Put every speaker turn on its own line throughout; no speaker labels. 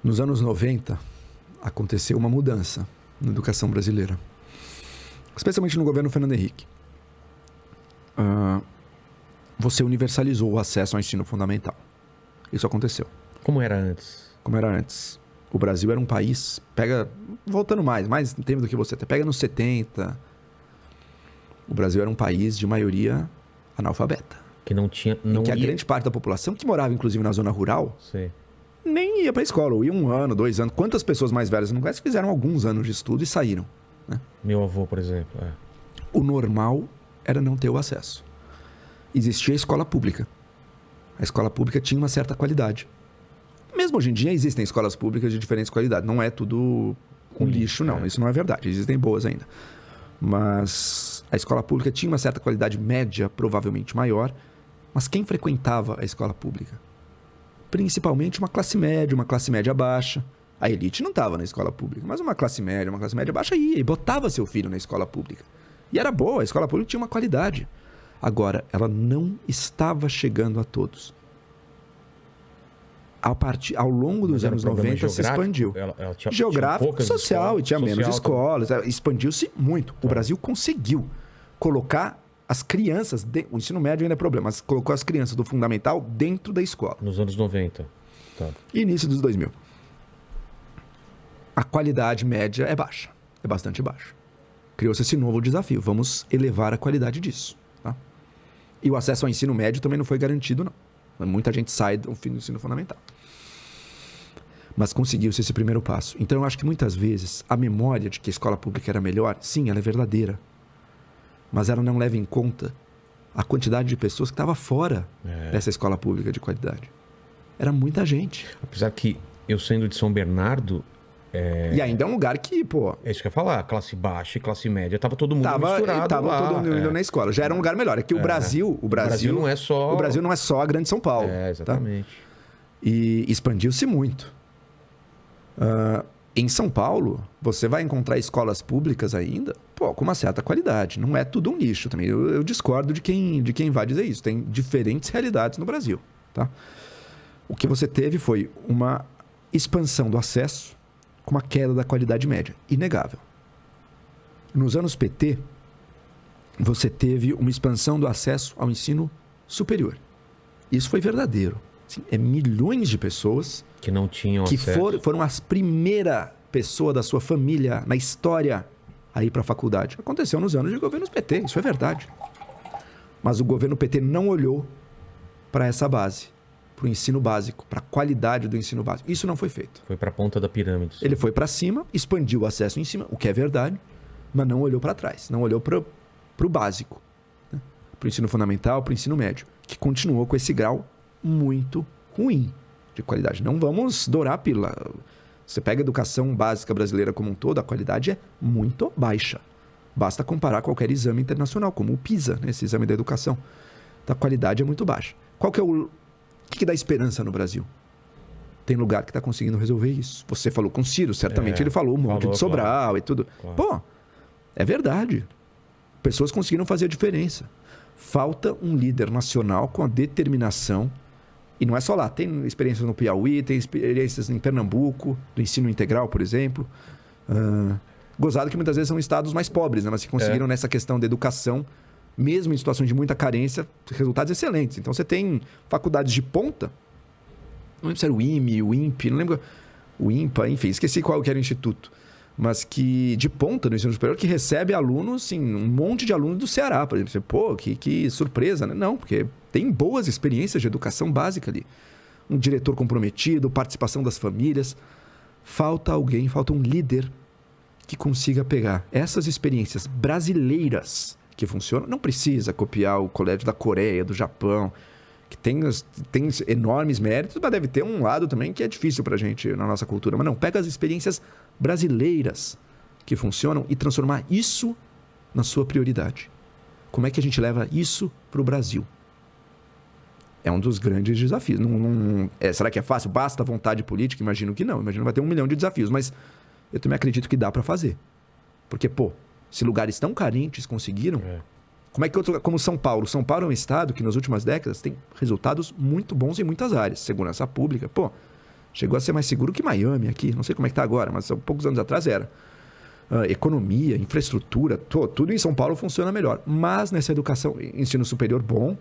Nos anos 90, aconteceu uma mudança na educação brasileira. Especialmente no governo Fernando Henrique. Você universalizou o acesso ao ensino fundamental. Isso aconteceu.
Como era antes?
Como era antes. O Brasil era um país... Voltando mais tempo do que você. Pega nos 70. O Brasil era um país de maioria analfabeta.
Que não tinha...
a grande parte da população, que morava inclusive na zona rural...
Sim.
Nem ia pra escola, ou ia 1 ano, 2 anos. Quantas pessoas mais velhas não conhecem fizeram alguns anos de estudo e saíram? Né?
Meu avô, por exemplo.
O normal era não ter o acesso. Existia a escola pública. A escola pública tinha uma certa qualidade. Mesmo hoje em dia existem escolas públicas de diferentes qualidades. Não é tudo com lixo, não. Isso não é verdade. Existem boas ainda. Mas a escola pública tinha uma certa qualidade média, provavelmente maior. Mas quem frequentava a escola pública? Principalmente uma classe média baixa. A elite não estava na escola pública, mas uma classe média baixa ia e botava seu filho na escola pública. E era boa, a escola pública tinha uma qualidade. Agora, ela não estava chegando a todos. Ao longo dos anos 90 se expandiu.
Ela tinha
geográfico, social, e tinha menos escolas. Expandiu-se muito. O Brasil conseguiu colocar as crianças... O ensino médio ainda é problema, mas colocou as crianças do fundamental dentro da escola.
Nos anos 90. Tá.
Início dos 2000. A qualidade média é baixa. É bastante baixa. Criou-se esse novo desafio. Vamos elevar a qualidade disso. Tá? E o acesso ao ensino médio também não foi garantido, não. Muita gente sai do fim do ensino fundamental. Mas conseguiu-se esse primeiro passo. Então, eu acho que muitas vezes a memória de que a escola pública era melhor, sim, ela é verdadeira. Mas ela não leva em conta a quantidade de pessoas que estava fora dessa escola pública de qualidade. Era muita gente.
Apesar que eu sendo de São Bernardo...
E ainda é um lugar que, pô...
É isso que eu ia falar. Classe baixa e classe média. Tava todo mundo misturado
tava
lá.
Todo mundo indo na escola. Já era um lugar melhor. É que o Brasil
não é só...
O Brasil não é só a grande São Paulo.
Exatamente.
Tá? E expandiu-se muito. Em São Paulo, você vai encontrar escolas públicas ainda, pô, com uma certa qualidade. Não é tudo um lixo também. Eu discordo de quem vai dizer isso. Tem diferentes realidades no Brasil. Tá? O que você teve foi uma expansão do acesso com uma queda da qualidade média. Inegável. Nos anos PT, você teve uma expansão do acesso ao ensino superior. Isso foi verdadeiro. Assim, milhões de pessoas
que não tinham acesso.
Foram as primeiras pessoas da sua família na história a ir para a faculdade. Aconteceu nos anos de governos PT, isso é verdade. Mas o governo PT não olhou para essa base, para o ensino básico, para a qualidade do ensino básico. Isso não foi feito.
Foi para a ponta da pirâmide.
Ele foi para cima, expandiu o acesso em cima, o que é verdade, mas não olhou para trás, não olhou para o básico, né? Para o ensino fundamental, para o ensino médio, que continuou com esse grau muito ruim de qualidade. Não vamos dourar a pílula. Você pega a educação básica brasileira como um todo, a qualidade é muito baixa. Basta comparar qualquer exame internacional, como o PISA, né? Esse exame da educação. Então, a qualidade é muito baixa. Qual que é o que dá esperança no Brasil? Tem lugar que está conseguindo resolver isso. Você falou com o Ciro, certamente ele falou um monte de Sobral e tudo. Claro. Pô, é verdade. Pessoas conseguiram fazer a diferença. Falta um líder nacional com a determinação. E não é só lá. Tem experiências no Piauí, tem experiências em Pernambuco, do ensino integral, por exemplo. Gozado que muitas vezes são estados mais pobres, né? Mas que conseguiram nessa questão da educação, mesmo em situações de muita carência, resultados excelentes. Então você tem faculdades de ponta. Não lembro se era o IME, o INPE, não lembro. O INPA, enfim, esqueci qual que era o instituto. Mas que de ponta no ensino superior, que recebe alunos, assim, um monte de alunos do Ceará, por exemplo. Você, pô, que surpresa, né? Não, porque tem boas experiências de educação básica ali. Um diretor comprometido, participação das famílias. Falta alguém, falta um líder que consiga pegar essas experiências brasileiras que funcionam. Não precisa copiar o colégio da Coreia, do Japão, que tem enormes méritos, mas deve ter um lado também que é difícil pra gente na nossa cultura. Mas não, pega as experiências brasileiras que funcionam e transformar isso na sua prioridade. Como é que a gente leva isso para o Brasil? É um dos grandes desafios. Será que é fácil? Basta vontade política? Imagino que não. Imagino que vai ter 1 milhão de desafios. Mas eu também acredito que dá para fazer. Porque, pô, se lugares tão carentes conseguiram... Como é que como São Paulo? São Paulo é um estado que nas últimas décadas tem resultados muito bons em muitas áreas. Segurança pública, pô, Chegou a ser mais seguro que Miami aqui. Não sei como é que está agora, mas há poucos anos atrás era. Economia, infraestrutura, tudo em São Paulo funciona melhor. Mas nessa educação, ensino superior bom,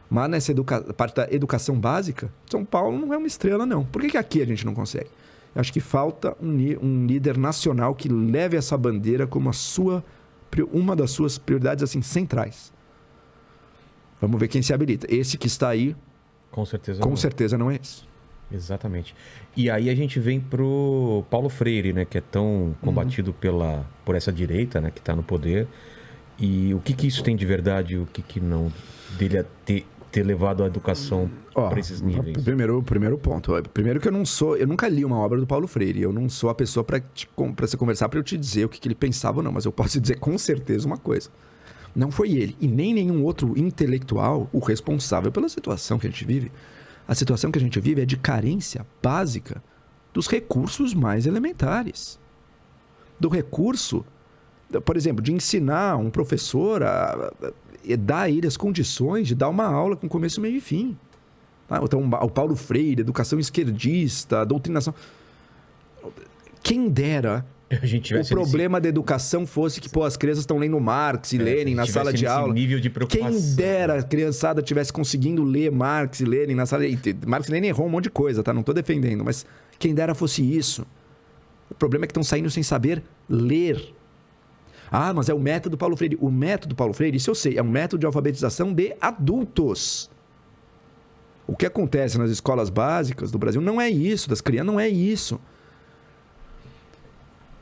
mas nessa parte da educação básica, São Paulo não é uma estrela, não. Por que aqui a gente não consegue? Eu acho que falta um líder nacional que leve essa bandeira como uma das suas prioridades assim, centrais. Vamos ver quem se habilita. Esse que está aí,
com certeza
não é esse.
Exatamente. E aí a gente vem pro Paulo Freire, né? Que é tão combatido por essa direita, né? Que está no poder. E o que isso tem de verdade e o que não dele ter levado a educação para esses níveis?
Primeiro ponto. Primeiro que eu nunca li uma obra do Paulo Freire. Eu não sou a pessoa para você conversar para eu te dizer o que ele pensava ou não. Mas eu posso dizer com certeza uma coisa. Não foi ele e nem nenhum outro intelectual o responsável pela situação que a gente vive. A situação que a gente vive é de carência básica dos recursos mais elementares. Do recurso, por exemplo, de ensinar um professor a dar a ele as condições de dar uma aula com começo, meio e fim. Então, o Paulo Freire, educação esquerdista, doutrinação. Quem dera o problema da educação fosse que as crianças estão lendo Marx e Lenin na sala de aula.
Nível de preocupação.
Quem dera a criançada estivesse conseguindo ler Marx e Lenin na sala de... Marx e Lenin errou um monte de coisa, tá? Não estou defendendo, mas quem dera fosse isso. O problema é que estão saindo sem saber ler. Mas é o método Paulo Freire. O método Paulo Freire, isso eu sei, é um método de alfabetização de adultos. O que acontece nas escolas básicas do Brasil não é isso, das crianças não é isso.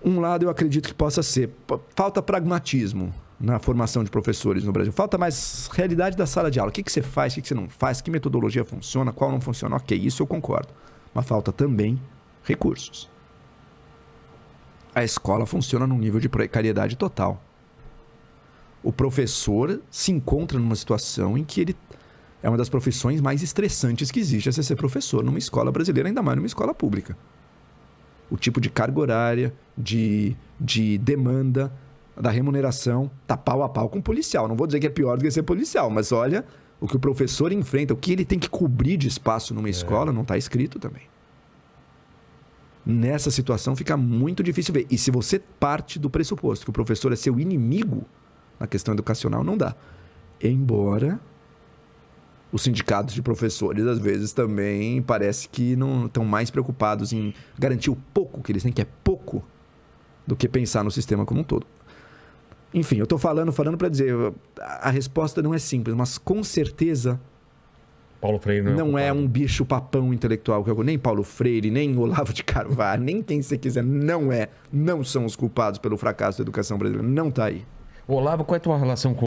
Um lado eu acredito que possa ser. Falta pragmatismo na formação de professores no Brasil. Falta mais realidade da sala de aula. O que você faz, o que você não faz, que metodologia funciona, qual não funciona. Ok, isso eu concordo. Mas falta também recursos. A escola funciona num nível de precariedade total. O professor se encontra numa situação em que ele é uma das profissões mais estressantes que existe, é ser professor numa escola brasileira, ainda mais numa escola pública. O tipo de carga horária, de demanda, da remuneração, tá pau a pau com o policial. Não vou dizer que é pior do que ser policial, mas olha, o que o professor enfrenta, o que ele tem que cobrir de espaço numa escola, não está escrito também. Nessa situação fica muito difícil ver. E se você parte do pressuposto que o professor é seu inimigo na questão educacional, não dá. Embora os sindicatos de professores, às vezes, também parece que não estão mais preocupados em garantir o pouco que eles têm, que é pouco, do que pensar no sistema como um todo. Enfim, eu estou falando para dizer, a resposta não é simples, mas com certeza
Paulo Freire
não é um bicho papão intelectual, nem Paulo Freire, nem Olavo de Carvalho, nem quem você quiser, não são os culpados pelo fracasso da educação brasileira, não está aí.
Olavo, qual é a tua relação com